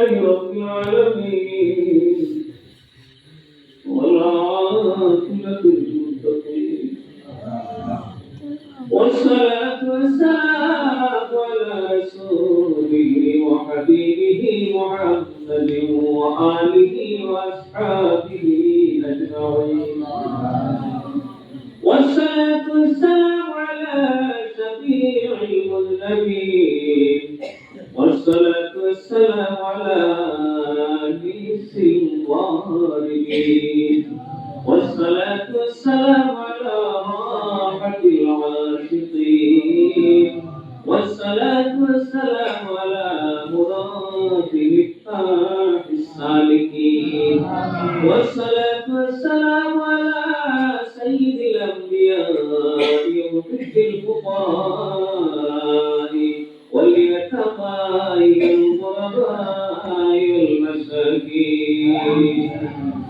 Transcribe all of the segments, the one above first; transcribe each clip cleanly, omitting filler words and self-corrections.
لله رب العالمين والعاقبة للمتقين والصلاة والسلام على رسوله وحبيبه محمد وآله وأصحابه أجمعين والصلاة والسلام على شفيع المذنبين والصلاة والسلام على أنيس الظالمين والصلاة والسلام على راحة العاشقين والصلاة والسلام على مراد مفتاح السالكين والصلاة والسلام على سيد الأنبياء ومحب الفقراء واليتامى الغرباء والمساكين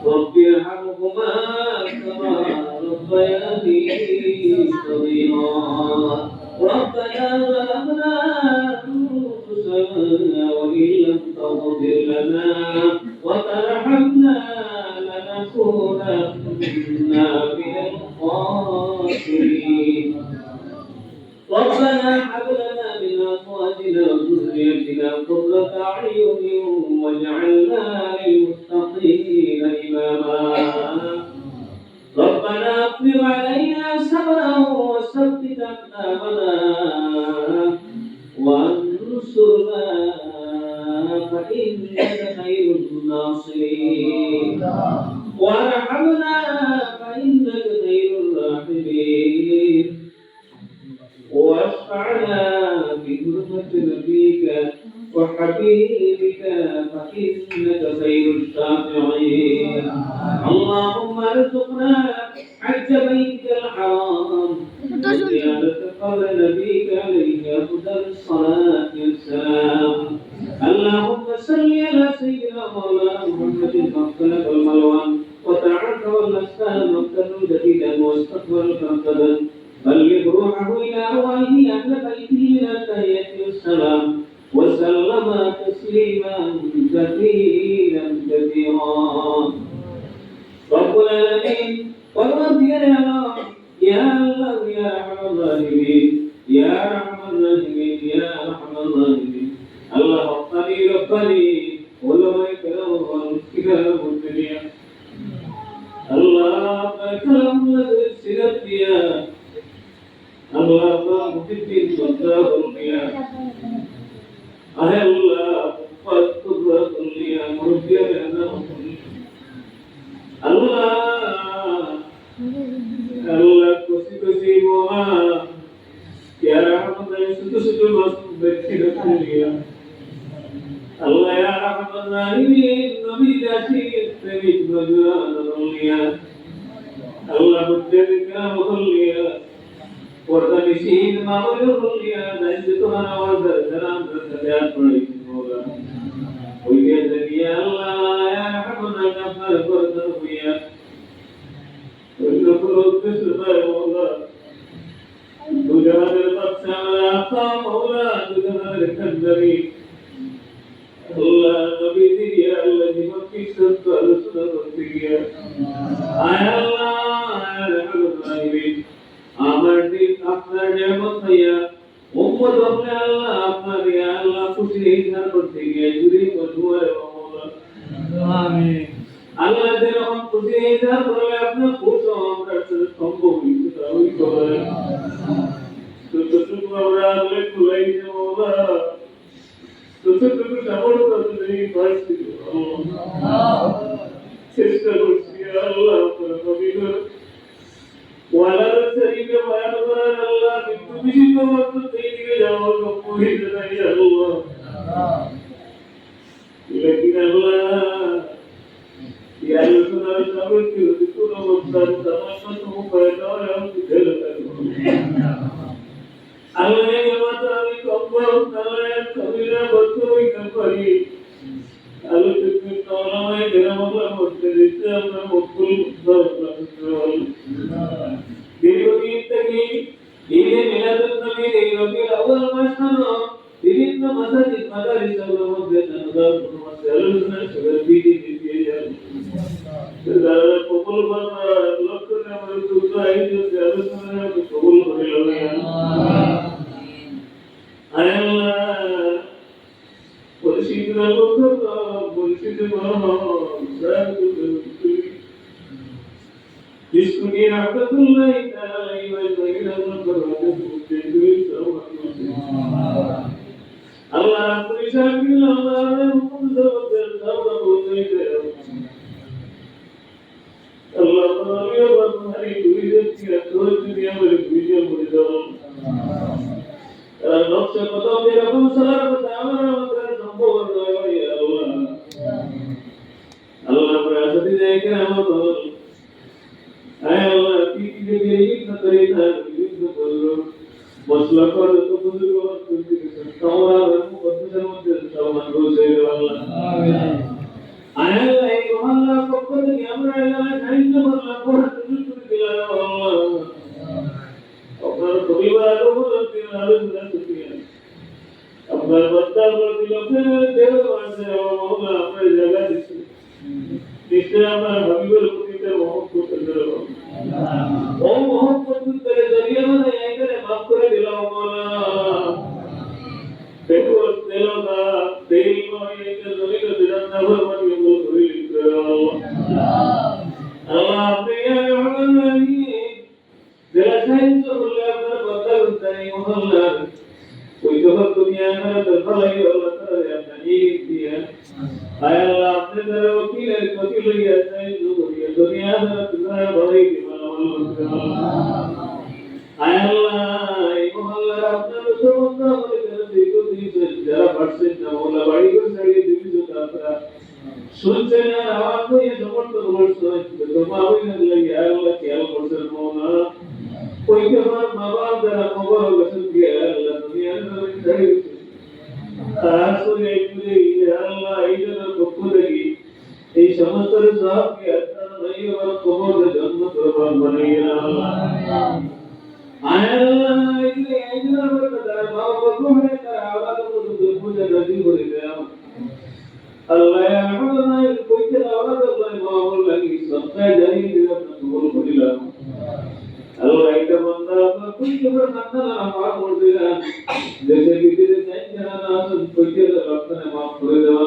رب ارحمهما كما ربياني صغيرا ربنا ظلمنا أنفسنا وإن لم تغفر لنا وترحمنا لنكونن من الخاسرين ربنا هب لنا من أزواجنا وذريتنا قرة أعين واجعلنا للمتقين إماما ربنا اغفر علينا صبرا وثبت أقدامنا وانصرنا فإنك خير الناصرين وارحمنا فإنك خير الراحمين واشفعنا بحرمة نبيك وحبيبك فإنك خير الشافعين اللهم ارزقنا حج بيتك الحرام وزيارة قبر نبيك عليه أفضل الصلاة والسلام اللهم صل على سيدنا مولانا محمد المغفرة والملوان وتعرف والمسكن والتنور جديدا واستقبل فرقدا بلغ روحه إلى أرواحه أهل بيته من التحية والسلام وسلم تسليما كثيرا كثيرا رب العالمين والرب يا الله يا الله يا أرحم الراحمين يا أرحم الراحمين يا أرحم الراحمين الله ربني ربني ولما يكرم والكرام الدنيا الله أكرم السيرتيا الله مكتب صدقني الله فاتقني مرجعنا الله كسي كسي موها يا رحمة سدسد مسجد بكرة الله يا رحمة الراحمين نبي داشين نبي مجرد الله الله مجدك مخليا وردمشين ما وليا نجدنا وردنا نتجات مريضا ويا يا الله يا رحمنا غفر وردنا ونقول بسرعة مولا تجعل القسم لا مولا تجعل الكذبين الله نبي يا الذي مكي سنت رسول ربك يا الله يا رحمة الراحمين আমার দিন আপনার নিয়ামত হইয়া উম্মত আপনি আল্লাহ আপনার ইয়া আল্লাহ খুশি ইজহার করতে গিয়ে জুরি মজুরে মাওলা আমিন আল্লাহ যেরকম খুশি ইজহার করলে আপনি খুশ আমরা সম্ভব ওই করে তো আমরা আল্লাহ খুলাই যে মাওলা তো সামর করতে দেই পারছি চেষ্টা করছি আল্লাহ আপনার নবীর وعلى السرير ويغفر الله بالتبشير والتطهير جواب قوله يا الله لكن الله يا رسول الله يذكر وقتاً تمامته فيدعو يوم تجلد الله يجمع ذلك أكبر الله يكبر وتوي كبري الله تكبر الله يجمع الله مستدرس الله مقبول مستدرس দীর্ঘদিন থেকে ঈদে মিলাদুন নবীর এই রবিউল আউয়াল মাস বিভিন্ন মাসাজিদ মাদারিসের মধ্যে নামাজ আলোচনা শুনে দিদি দিয়ে যান যারা কবুল করবার লক্ষ্যে আমার দুটো আয়োজন আলোচনা কবুল করে লবেন আল্লাহ পরিচিত লোক পরিচিত जिसको रहमतुल्लाह ताला अलैहि अल्लाह अपनी शाकिर अल्लाह ने हुक्म ज़बरदस्त सब बोलते थे अल्लाह ताला और हमारी दुनिया की अतोर दुनिया में दुनिया में दो नफ्स पता मेरा को सलाह बतावा मगर संभव है या अल्लाह अल्लाह प्रसाद दे के हम Allah kita ini terima itu perlu masalah kalau itu perlu kita orang berbuat sama sama dosa Allah. Allah ini Allah pokok ni amra Allah kain Allah pokok itu kita Allah. Apar परिवार को बोलते हैं आलू ना सुनिए. अपना बच्चा बोलते लोग देव वासे Allah अपने जगह दिसे. दिसे हमारा भगवान को kita बहुत कुछ कर ओ मोहब्बत तेरे जरिए में यही करे माफ करे दिला मौला देखो दिलों का दिल को ये के जरिए का दिल ना भर मत ये बोल कोई अल्लाह आपने ये हमारी दिल से तो बोले अपना बंदा होता है मोहल्ला कोई तो दुनिया में तो भलाई अल्लाह ताला अपना ये दिया आय अल्लाह आपने तेरे वकील लिया है जो दुनिया में तुम्हारा भलाई Allah, ibu Allah, apna semua orang kita ikut ini jara persen, namun labari ko sari diri juga apa. Sunnya awak tu yang semua tu bersuara, berdoa ini lagi Allah kial persen mana. Koi kebar mawar jara mawar bersen dia Allah dunia ni sari. Asal ini Allah ini tu buku lagi. এই সমস্ত সব কি আত্মা নাই আর কবর জন্ম করবার বানিয়ে আল্লাহ আল্লাহ এই যে বরকত বাবা বকু है তার আওয়াজ তো দুপুরে নদী করে দাও আল্লাহ আমাদের কইতে আওয়াজ আল্লাহ মাওলা লাগি সবটা জানি দিও কবুল করিলাম আল্লাহ এটা বান্দা কইতে বড় নানা আমার বলতে जैसे किसी ने नहीं जाना ना तो कइते रखने माफ করে দাও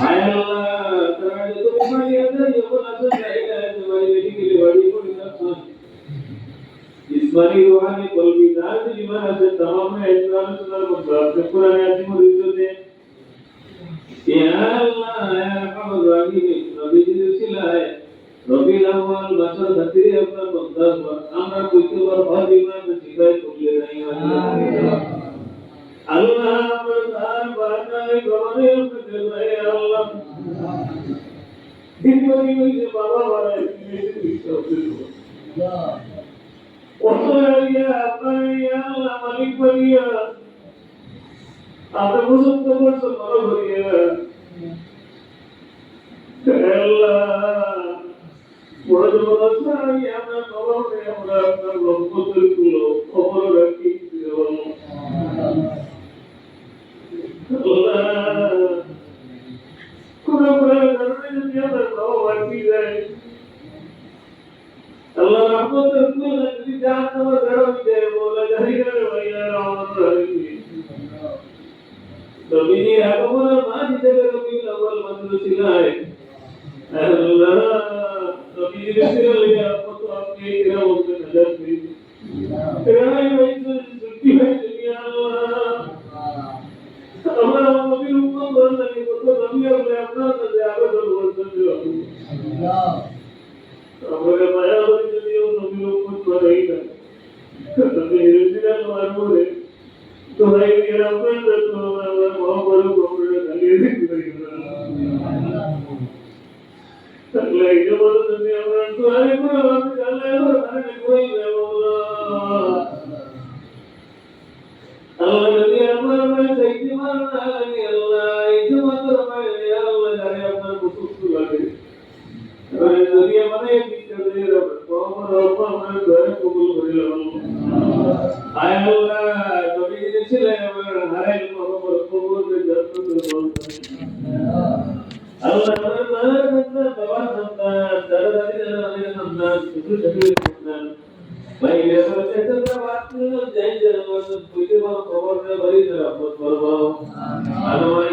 আল্লাহ আল্লাহ जिस्मानी रूहानी कल्बी जात ईमान से तमाम इंसान सुनर मुबारक कुरान यासीन मुरीदों या अल्लाह या रहमान रहीम नबी जी सिला है रबी अव्वल बशर धरती अपना बंदा আমরা কইতে পার হর ईमान से सिखाए तुले नहीं अल्लाह अल्लाह बानाए गवरे अपने रहे अल्लाह दिन बनी हुई से बाबा वाला इसमें या ওসরিয়া আপনারিয়া আল্লাহ মালিক বলিয়া আপনি পছন্দ করছেন ভালো করিয়া আল্লাহ বড় জবরদস্ত আমি আমরা বাবাকে আমরা আপনার রহমতের গুলো খবর রাখি আল্লাহ কোন কারণে যদি আমরা বাবা বাকি যায় Allah rahmat ko jadi jahat nama garam de bola jadi करे भैया राम रही तो बिनी अकबर मां जी जगह कभी अव्वल मंदिर सिलाए अल्लाह तो बिनी सिर लिया तो आपके किरा बोलते नजर भी किरा भाई तो छुट्टी है दुनिया अल्लाह नबी हुक्म बोल लगे तो नबी अपने अपना ज्यादा बोलते जो अल्लाह हमारे माया वाली दुनिया नबी लोग कुछ कर रही है तभी हिरजिया मारूरे तो भाई मेरा अपन तो मैं बहुत बड़ा प्रॉब्लम है ये दिख रही है अल्लाह ये बोलो दुनिया में तो अरे को अल्लाह को अरे कोई है बोला अल्लाह नबी अमर में सही मारना है अल्लाह ये मतलब है अल्लाह जाने अपना कुछ लगे अरे दुनिया में ये कौन रोमा में घर कबूल कर लो आय अल्लाह कभी ছেলে আমার হারাই আমার খবর আল্লাহ আমার মার সন্তান বাবার সন্তান দাদা দাদি দাদা সন্তান শ্বশুর শাশুড়ির সন্তান বাইরে একটা বাত যাই যে আমার বুঝে বড় খবর বাড়ি রহমত করবো আল্লাহ